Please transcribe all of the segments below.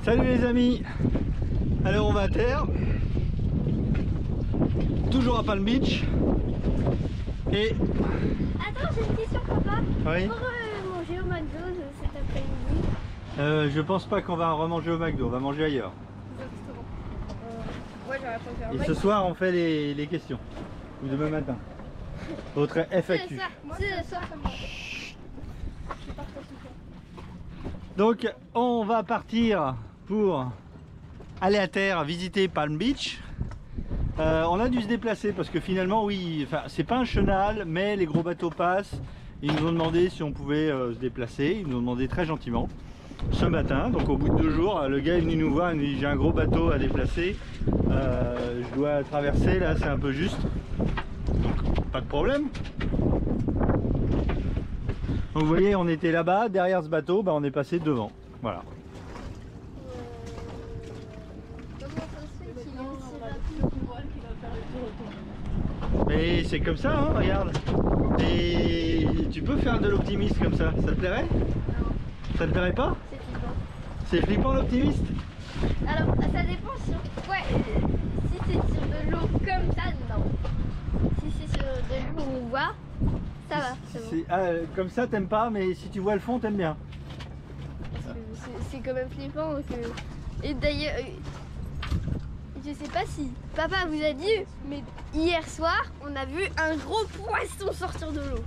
Salut les amis. Alors on va à terre. Toujours à Palm Beach. Et... Attends, j'ai une question papa. Oui. Pour manger au McDo cet après-midi. Je pense pas qu'on va remanger au McDo, on va manger ailleurs. Exactement. Ouais, j'aurais préféré. Et ce soir on fait les questions. Ou demain matin. Votre FAQ. C'est ça. Donc on va partir pour aller à terre, visiter Palm Beach. On a dû se déplacer parce que finalement oui, enfin c'est pas un chenal mais les gros bateaux passent. Ils nous ont demandé si on pouvait se déplacer, ils nous ont demandé très gentiment ce matin. Donc au bout de 2 jours, le gars est venu nous voir, il nous dit j'ai un gros bateau à déplacer, je dois traverser là, c'est un peu juste. Donc pas de problème. Donc vous voyez, on était là-bas, derrière ce bateau, bah, on est passé devant. Voilà. Mais c'est comme ça, hein, regarde. Et tu peux faire de l'optimiste comme ça, ça te plairait? Ça te plairait pas? C'est flippant. C'est flippant l'optimiste? Alors, ça dépend sur... Ouais, si c'est sur de l'eau comme ça, non. Si c'est sur de l'eau où on voit, ça va, c'est bon. Comme ça t'aimes pas, mais si tu vois le fond t'aimes bien. Parce que c'est quand même flippant que... Et d'ailleurs, je sais pas si papa vous a dit, mais hier soir, on a vu un gros poisson sortir de l'eau.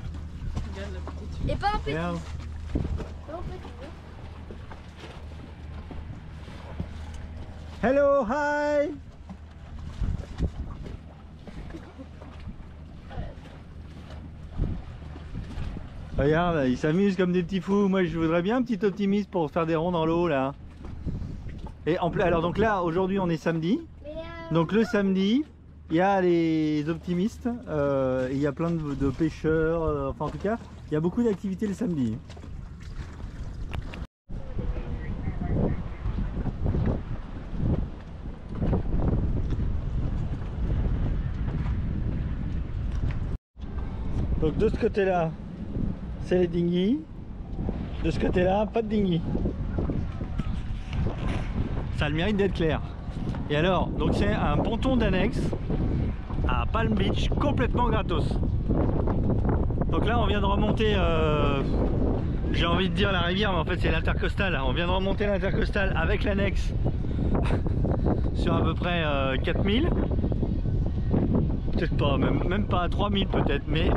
Et pas un petit. Regarde. Pas un petit. Hello, hi. Regarde, ils s'amusent comme des petits fous. Moi je voudrais bien un petit optimiste pour faire des ronds dans l'eau là. Et en plus, alors donc là aujourd'hui on est samedi. Donc le samedi, il y a les optimistes, il y a plein de pêcheurs, enfin en tout cas, il y a beaucoup d'activités le samedi. Donc de ce côté-là, c'est les dinghies, de ce côté-là, pas de dinghies. Ça a le mérite d'être clair. Et alors, donc c'est un ponton d'annexe à Palm Beach, complètement gratos. Donc là on vient de remonter, j'ai envie de dire la rivière, mais en fait c'est l'intercostal. On vient de remonter l'intercostal avec l'annexe sur à peu près 4000. Peut-être pas, même pas 3000 peut-être, mais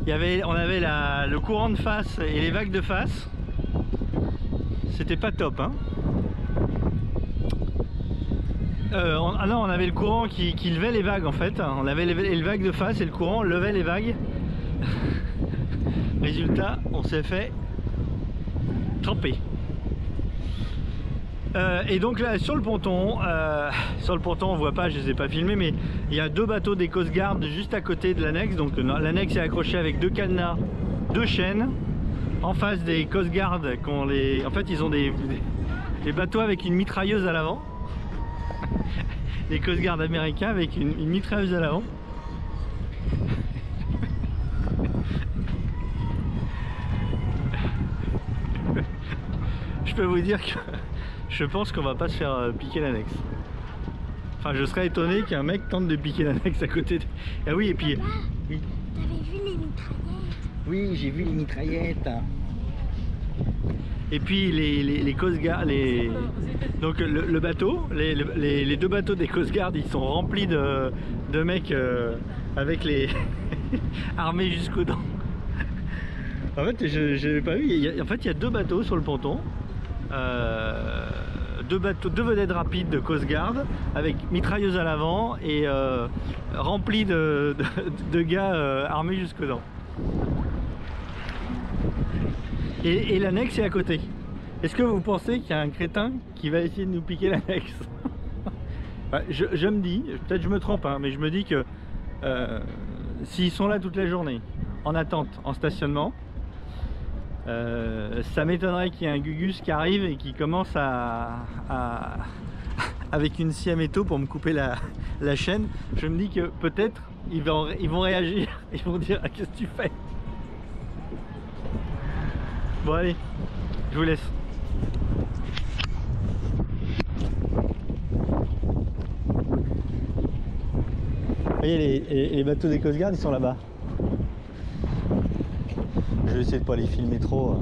on avait le courant de face et les vagues de face. C'était pas top, hein. Non, on avait le courant qui levait les vagues en fait. On avait les vagues de face et le courant levait les vagues. Résultat, on s'est fait tremper. Et donc là sur le ponton on voit pas, je les ai pas filmés, mais il y a 2 bateaux des Coast Guard juste à côté de l'annexe. Donc l'annexe est accrochée avec 2 cadenas, 2 chaînes en face des Coast Guard. En fait ils ont des bateaux avec une mitrailleuse à l'avant. Les Coast Guard américains avec une mitrailleuse à l'avant. Je peux vous dire que je pense qu'on va pas se faire piquer l'annexe. Enfin, je serais étonné qu'un mec tente de piquer l'annexe à côté de... Ah oui, et puis... Papa, oui. t'avais vu les mitraillettes? Oui, j'ai vu les mitraillettes. Et puis les Coast Guard, donc le bateau, les 2 bateaux des Coast Guard, ils sont remplis de mecs avec les armés jusqu'aux dents. En fait, je n'avais pas vu. En fait, il y a 2 bateaux sur le ponton, 2 vedettes rapides de Coast Guard avec mitrailleuse à l'avant et remplis de gars armés jusqu'aux dents. Et l'annexe est à côté. Est-ce que vous pensez qu'il y a un crétin qui va essayer de nous piquer l'annexe? Je me dis, peut-être je me trompe, hein, mais je me dis que s'ils sont là toute la journée, en attente, en stationnement, ça m'étonnerait qu'il y ait un Gugus qui arrive et qui commence avec une scie à métaux pour me couper la chaîne. Je me dis que peut-être ils vont réagir, ils vont dire ah, qu'est-ce que tu fais? Bon allez, je vous laisse. Voyez, les bateaux des Coast Guard, ils sont là-bas. Je vais essayer de pas les filmer trop.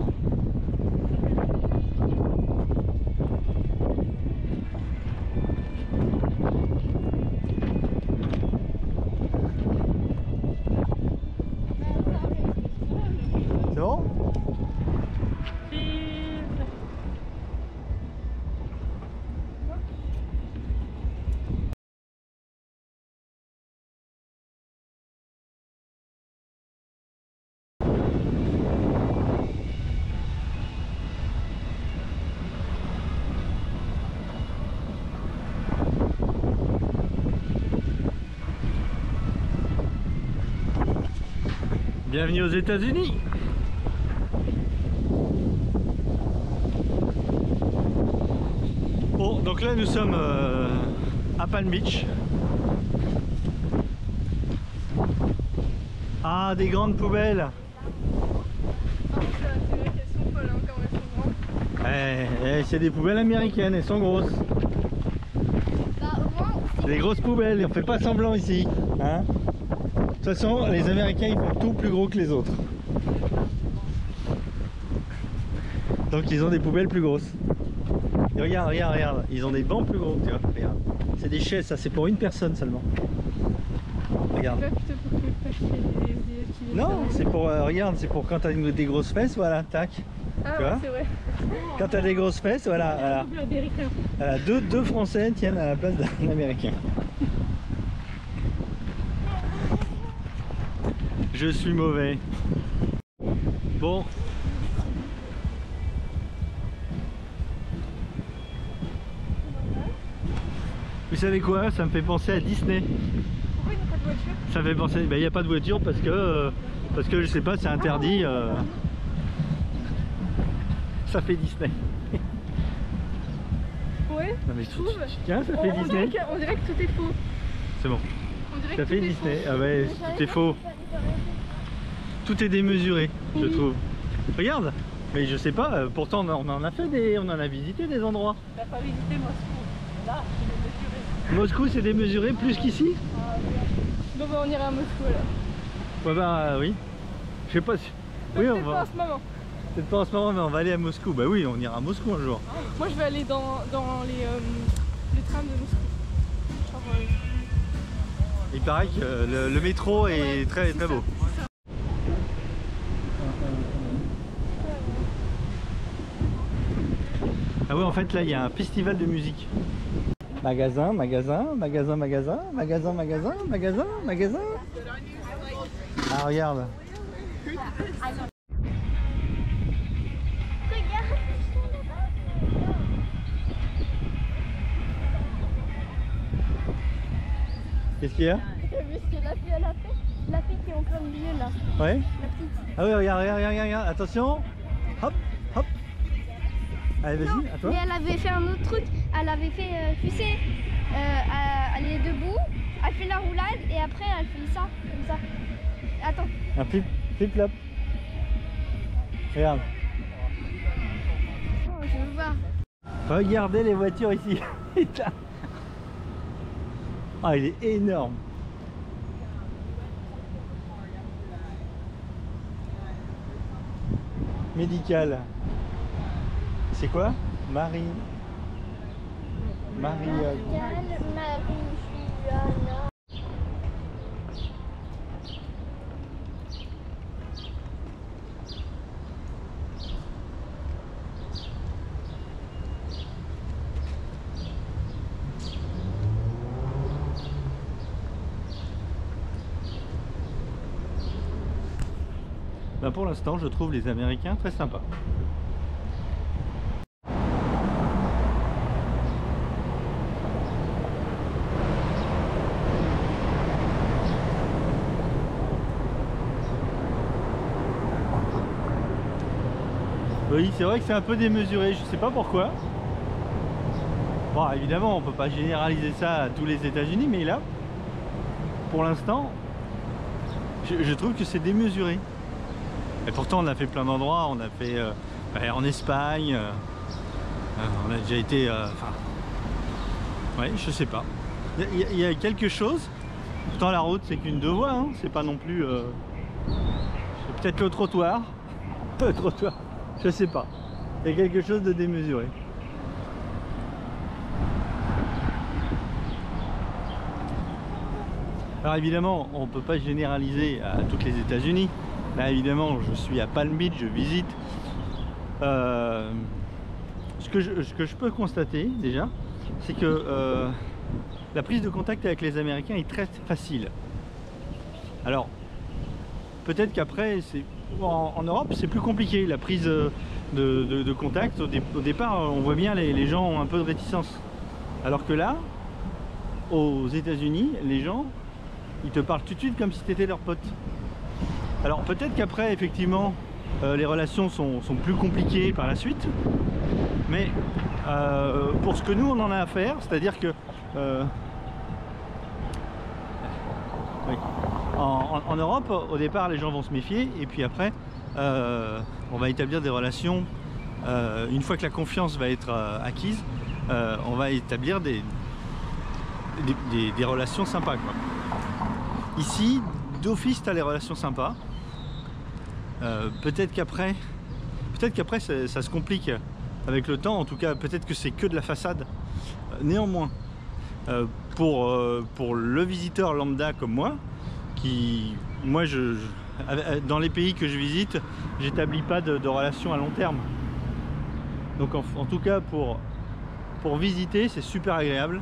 C'est bon? Bienvenue aux États-Unis. Bon, donc là nous sommes à Palm Beach. Ah, des grandes poubelles. C'est vrai qu'elles sont folles quand elles sont grandes. C'est des poubelles américaines, elles sont grosses. Bah au moins, Des grosses poubelles, on fait pas semblant ici. Hein? De toute façon, les Américains ils font tout plus gros que les autres. Donc ils ont des poubelles plus grosses. Et regarde, regarde, regarde, ils ont des bancs plus gros, tu vois, regarde. C'est des chaises, ça c'est pour une personne seulement. Regarde. c'est pas plutôt pour que parce qu'il y a qui viennent Non, faire- c'est pour, regarde, c'est pour quand t'as des grosses fesses, voilà, tac. Ah tu ouais, vois c'est vrai. Quand t'as des grosses fesses, voilà, voilà. Double américain. Voilà, deux Français tiennent à la place d'un Américain. Je suis mauvais. Bon. Vous savez quoi? Ça me fait penser à Disney. Pourquoi il n'y a pas de voiture? Ça me fait penser. Il n'y a pas de voiture parce que je sais pas, c'est interdit. Ça fait Disney. Ouais. Non mais Je trouve. tiens, ça fait Disney. On dirait que tout est faux. C'est bon. On dirait Ça que fait tout est Disney. faux. Ah ouais, tout est faux. Tout est démesuré, je trouve. Regarde. Mais je sais pas. Pourtant, on en a fait on en a visité des endroits. On n'a pas visité Moscou. Là, je l'ai mesuré. Moscou, c'est démesuré plus qu'ici. Bon bah on ira à Moscou là. Ouais bah oui. Je sais pas si. Oui, on Peut-être pas en va. ce moment. Peut-être pas en ce moment, mais on va aller à Moscou. Bah oui, on ira à Moscou un jour. Moi je vais aller dans les trams de Moscou. Genre, Il paraît que le métro est très très beau. Ah ouais, en fait là il y a un festival de musique. Magasin, magasin, magasin, magasin, magasin, magasin, magasin, magasin. Ah regarde. Qu'est-ce qu'il y a? c'est la fille qui est en plein milieu là. Ouais. La petite. Ah oui, regarde, regarde, regarde, regarde. Attention. Hop, hop. Allez, Non, vas-y, à toi. mais elle avait fait un autre truc. Elle avait fait, tu sais, elle est debout, elle fait la roulade et après elle fait ça, comme ça. Attends. Un flip-flop. Regarde. Oh, je veux voir. Regardez les voitures ici. Putain. Ah, il est énorme. Médical. C'est quoi? Marie. Mariana. Ben pour l'instant, je trouve les Américains très sympas. Oui, c'est vrai que c'est un peu démesuré, je sais pas pourquoi. Bon, évidemment, on peut pas généraliser ça à tous les États-Unis, mais là, pour l'instant, je trouve que c'est démesuré. Et pourtant, on a fait plein d'endroits, on a fait en Espagne, on a déjà été, enfin, ouais, je sais pas. Il y a quelque chose Pourtant la route c'est qu'une 2 voies, hein. C'est pas non plus... c'est peut-être le trottoir. Le trottoir, je sais pas. Il y a quelque chose de démesuré. Alors évidemment, on ne peut pas généraliser à toutes les États-Unis. Là évidemment, je suis à Palm Beach, je visite. Ce que je peux constater déjà, c'est que la prise de contact avec les Américains est très facile. Alors, peut-être qu'après, en Europe, c'est plus compliqué la prise de contact. Au départ, on voit bien les gens ont un peu de réticence. Alors que là, aux États-Unis, les gens, ils te parlent tout de suite comme si tu étais leur pote. Alors peut-être qu'après, effectivement, les relations sont plus compliquées par la suite. Mais pour ce que nous, on en a à faire, c'est-à-dire que... oui. En Europe, au départ, les gens vont se méfier. Et puis après, on va établir des relations. Une fois que la confiance va être acquise, on va établir des relations sympas, quoi. Ici, d'office, tu as les relations sympas. Peut-être qu'après ça se complique avec le temps. En tout cas, peut-être que c'est que de la façade. Néanmoins, pour le visiteur lambda comme moi, dans les pays que je visite, j'établis pas de relations à long terme. Donc en tout cas, pour visiter, c'est super agréable.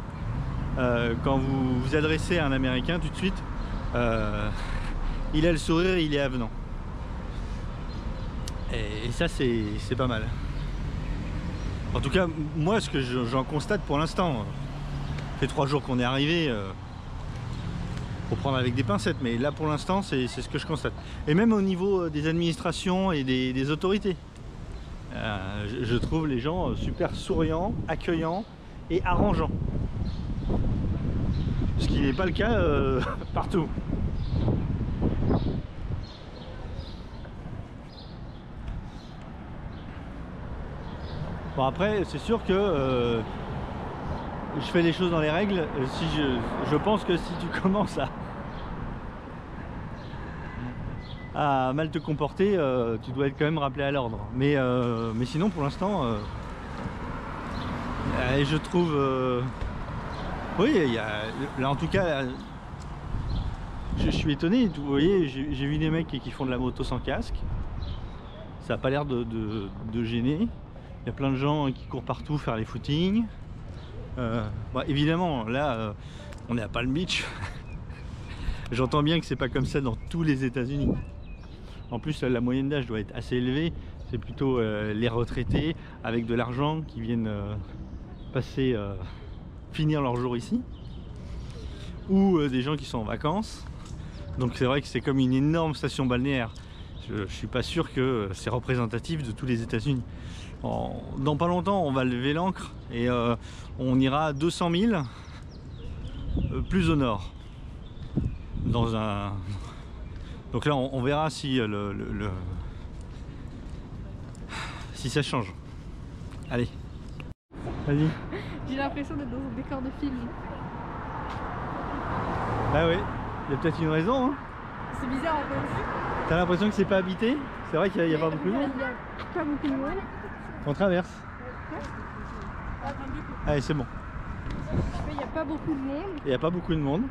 Quand vous vous adressez à un Américain tout de suite, il a le sourire, il est avenant. Et ça, c'est pas mal. En tout cas, moi, ce que j'en constate pour l'instant, ça fait 3 jours qu'on est arrivé, faut prendre avec des pincettes, mais là pour l'instant, c'est ce que je constate. Et même au niveau des administrations et des autorités, je trouve les gens super souriants, accueillants et arrangeants. Ce qui n'est pas le cas partout. Bon, après, c'est sûr que je fais les choses dans les règles. Si je pense que si tu commences à mal te comporter, tu dois être quand même rappelé à l'ordre. Mais sinon, pour l'instant, je trouve... oui, là en tout cas, je suis étonné. Vous voyez, j'ai vu des mecs qui font de la moto sans casque. Ça n'a pas l'air de gêner. Il y a plein de gens qui courent partout faire les footings. Bon, évidemment, là, on est à Palm Beach. J'entends bien que c'est pas comme ça dans tous les États-Unis. En plus, la moyenne d'âge doit être assez élevée. C'est plutôt les retraités avec de l'argent qui viennent finir leur jour ici, ou des gens qui sont en vacances. Donc c'est vrai que c'est comme une énorme station balnéaire. Je suis pas sûr que c'est représentatif de tous les États-Unis. Dans pas longtemps, on va lever l'ancre et on ira à 200 000 plus au nord. Donc là, on verra si si ça change. Allez, vas-y. J'ai l'impression d'être dans un décor de film. Bah oui, il y a peut-être une raison, hein. C'est bizarre en fait. T'as l'impression que c'est pas habité? C'est vrai qu'il n'y a pas beaucoup de monde. Il n'y a pas beaucoup de monde. On traverse. Allez, c'est bon. Il n'y a pas beaucoup de monde. Il n'y a pas beaucoup de monde.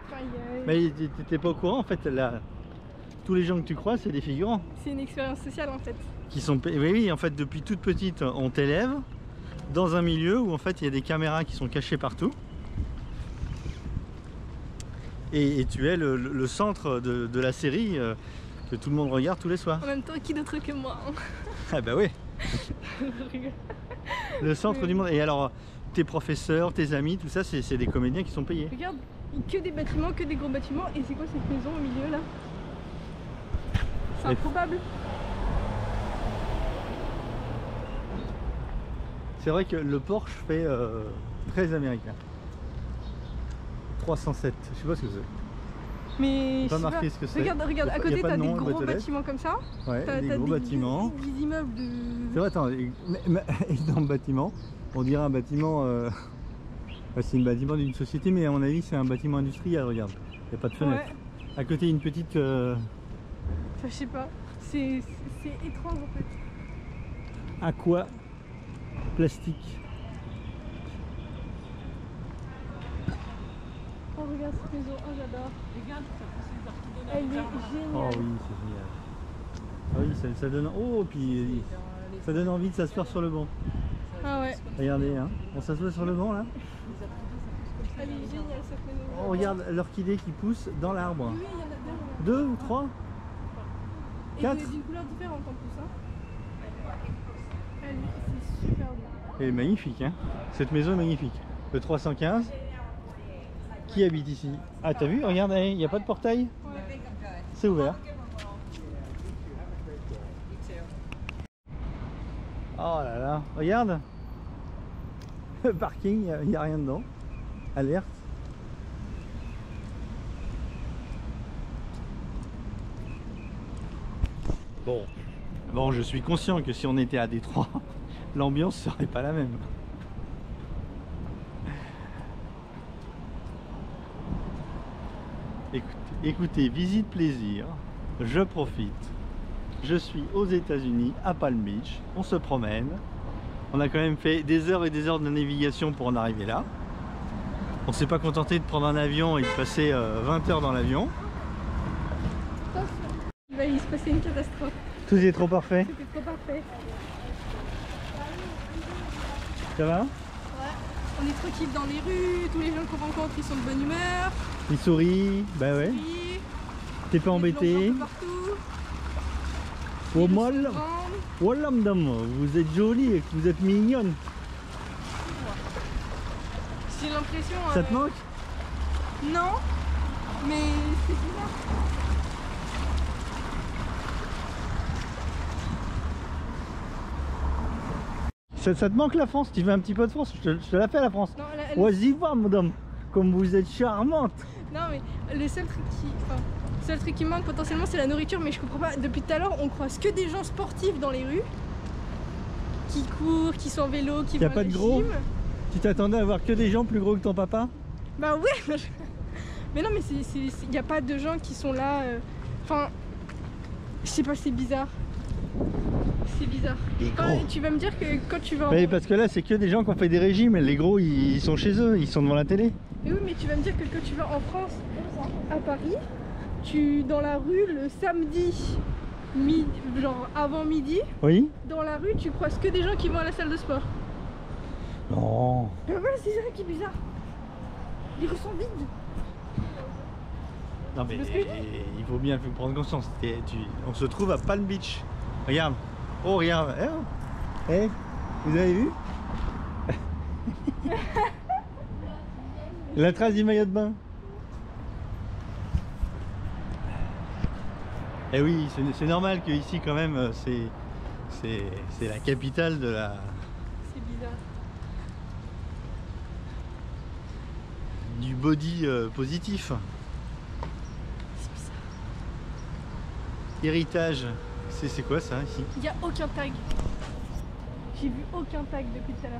Enfin, Mais t'étais pas au courant en fait, là, tous les gens que tu crois, c'est des figurants. c'est une expérience sociale en fait. Qui sont... Oui, en fait, depuis toute petite, on t'élève dans un milieu où en fait il y a des caméras qui sont cachées partout. Et tu es le centre de la série que tout le monde regarde tous les soirs. En même temps, qui d'autre que moi hein. Ah bah oui. Le centre du monde. Et alors, tes professeurs, tes amis, tout ça, c'est des comédiens qui sont payés. Regarde, que des bâtiments, que des gros bâtiments. Et c'est quoi cette maison au milieu là? C'est improbable. C'est vrai que le Porsche fait très américain. 307, je sais pas ce que c'est. Mais Pas marqué ce que c'est. Regarde, à côté t'as des gros lettres. bâtiments comme ça. Ouais, T'as des gros bâtiments. des immeubles de... C'est vrai, attends, énorme bâtiment. On dirait un bâtiment Bah, c'est un bâtiment d'une société, mais à mon avis c'est un bâtiment industriel, regarde. Il n'y a pas de fenêtre. Ouais. À côté une petite... Enfin, je sais pas. C'est étrange en fait. aqua plastique. Oh, regarde cette maison. Oh, j'adore. Elle est Oh géniale. oui, c'est génial. Ah oui, ça donne... Oh, puis ça donne envie de s'asseoir sur le banc. Ah ouais. Regardez, hein. On s'assoit sur le banc là. Elle est géniale cette maison. Oh, regarde l'orchidée qui pousse dans l'arbre. Oui, il y en a deux. 2 ou 3 Et 4. d'une couleur différente en plus. Hein. C'est super beau. Elle est magnifique, hein. Cette maison est magnifique. Le 315. Qui habite ici? Ah, t'as vu? Regarde, il n'y a pas de portail. Ouais. C'est ouvert. Oh là là, regarde. Le parking, il n'y a rien dedans. Alerte. Bon, je suis conscient que si on était à Détroit, l'ambiance serait pas la même. Écoutez, visite plaisir, je profite. Je suis aux États-Unis, à Palm Beach, on se promène. On a quand même fait des heures et des heures de navigation pour en arriver là. On s'est pas contenté de prendre un avion et de passer 20 heures dans l'avion. Attention. Il va y se passer une catastrophe. Tout est trop parfait. C'était trop parfait. Ça va? Ouais. On est tranquille dans les rues. Tous les gens qu'on rencontre, ils sont de bonne humeur. Il sourit, bah ouais. Oui. T'es pas embêté. Partout. Oh Les rues molle. sont grandes. Oh là madame, vous êtes jolie et vous êtes mignonne. J'ai l'impression. Ça te manque? Non, mais c'est bizarre. Ça te manque la France? Tu veux un petit peu de France? Je te la fais la France. Non, Vas-y voir madame, comme vous êtes charmante. non, mais le seul truc qui manque potentiellement, c'est la nourriture. Mais je comprends pas. Depuis tout à l'heure, on croise que des gens sportifs dans les rues, qui courent, qui sont en vélo, qui Y a vont pas à de la gros? gym. Tu t'attendais à voir que des gens plus gros que ton papa? Bah ouais. Mais non, mais il n'y a pas de gens qui sont là. Enfin, je sais pas, c'est bizarre. C'est bizarre. Enfin, tu vas me dire que quand tu vas en... Oui, parce que là c'est que des gens qui ont fait des régimes et les gros ils sont chez eux, ils sont devant la télé. Mais oui, mais tu vas me dire que quand tu vas en France, à Paris, dans la rue le samedi, genre avant midi, Oui? dans la rue tu croises que des gens qui vont à la salle de sport. Non. Mais voilà, c'est ça qui est bizarre. Les rues sont vides. Non mais C'est ce que je dis. il faut bien prendre conscience. On se trouve à Palm Beach. Regarde. Oh regarde. Vous avez vu? La trace du maillot de bain. Eh oui, c'est normal que ici quand même c'est la capitale de la... C'est bizarre. du body positif. C'est bizarre. Héritage. C'est quoi ça ici? Il n'y a aucun tag. J'ai vu aucun tag depuis tout à l'heure.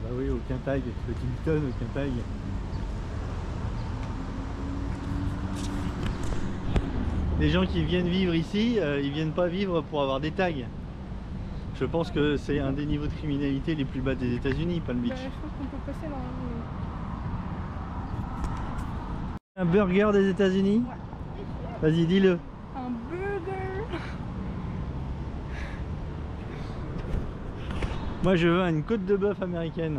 Bah oui, aucun tag, Huntington, aucun tag. Les gens qui viennent vivre ici, ils viennent pas vivre pour avoir des tags. Je pense que c'est un des niveaux de criminalité les plus bas des États-Unis, Palm Beach. Bah, je pense qu'on peut passer dans Un burger des États-Unis? Vas-y, dis-le. un burger. Moi, je veux une côte de bœuf américaine.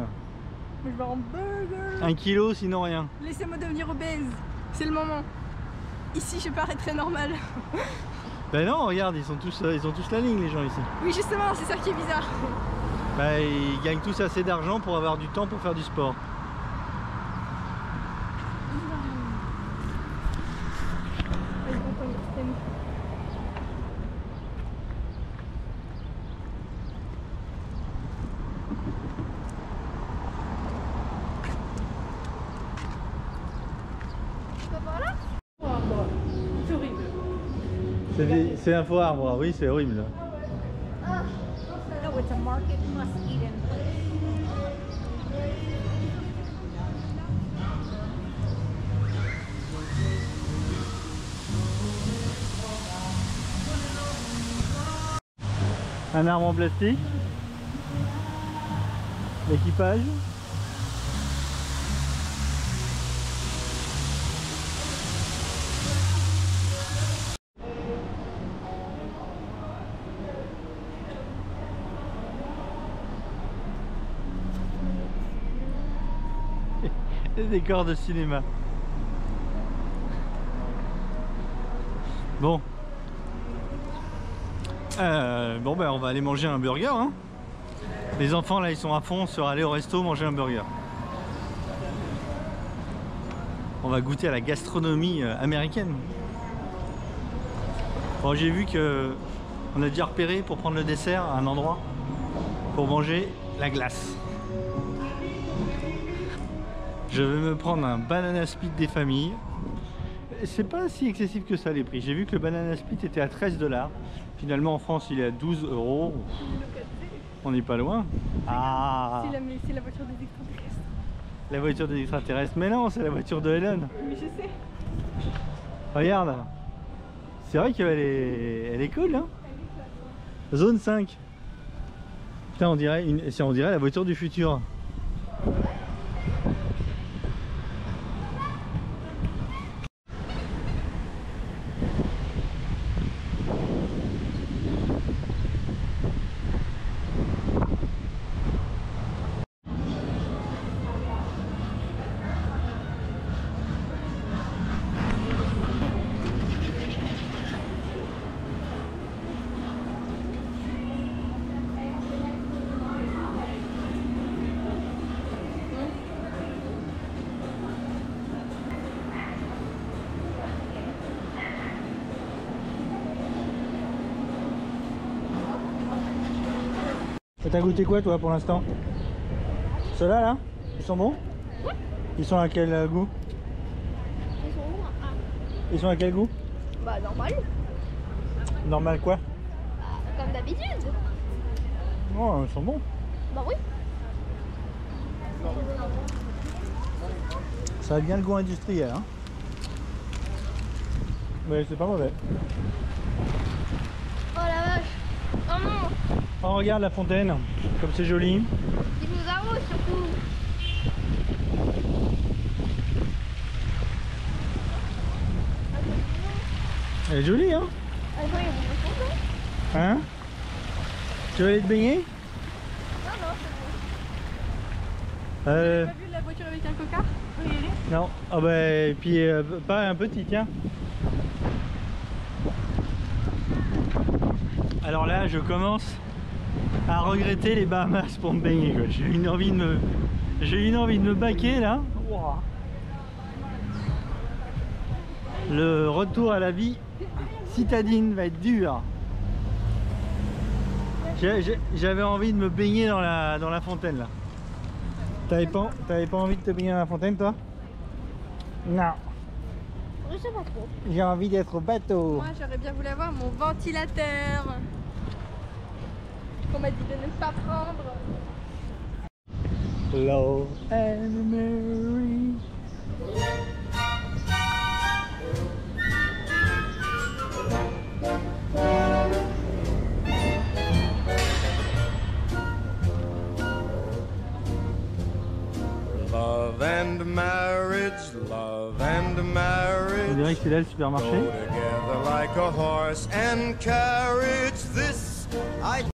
Mais je veux un burger. 1 kilo, sinon rien. Laissez-moi devenir obèse. C'est le moment. Ici, je parais très normal. Ben non, regarde, ils ont tous la ligne, les gens ici. Oui, justement, c'est ça qui est bizarre. Bah, ils gagnent tous assez d'argent pour avoir du temps pour faire du sport. Vas-y, Antoine, c'est nous. Pas par là? C'est horrible. C'est un faux arbre, oui, c'est horrible. No, it's a market must eat in place. Un arbre en plastique. L'équipage. Les décors de cinéma. Bon. Bon ben on va aller manger un burger hein. Les enfants là ils sont à fond sur aller au resto manger un burger. On va goûter à la gastronomie américaine. Bon, j'ai vu que on a déjà repéré pour prendre le dessert à un endroit pour manger la glace. Je vais me prendre un banana split des familles. C'est pas si excessif que ça les prix. J'ai vu que le banana split était à 13 $. Finalement en France il est à 12 €. On n'est pas loin. Ah, c'est la voiture des extraterrestres. La voiture des extraterrestres. Mais non, c'est la voiture de Helen. Mais je sais. Regarde. C'est vrai qu'elle elle est cool hein. Zone 5. Putain on dirait la voiture du futur. T'as goûté quoi toi pour l'instant? Ceux-là là? Ils sont bons? Ils sont à quel goût? Ils sont où? Ah. Ils sont à quel goût? Bah normal. Normal quoi? Comme d'habitude. Oh, ils sont bons. Bah oui. Ça a bien le goût industriel hein. Mais c'est pas mauvais. Oh la vache. Oh non. Oh regarde la fontaine, comme c'est joli. Dinosaures surtout. Elle est jolie hein. Attends, il y a des photos. Hein? Tu veux aller te baigner? Non, non, c'est T'as pas vu la voiture avec un coca? Faut y aller. Non. Ah bah et puis pas un petit tiens. Alors là je commence à regretter les Bahamas pour me baigner. J'ai eu une envie de me baquer là. Wow. Le retour à la vie citadine va être dur. J'avais envie de me baigner dans la fontaine là. T'avais pas envie de te baigner dans la fontaine toi? Non. Je sais pas trop. J'ai envie d'être au bateau. Moi j'aurais bien voulu avoir mon ventilateur. Qu'on m'a dit de ne pas prendre. Love and Mary. Love and marriage, love and marriage. On dirait que c'est là le supermarché. Go together like a horse and carriage. This I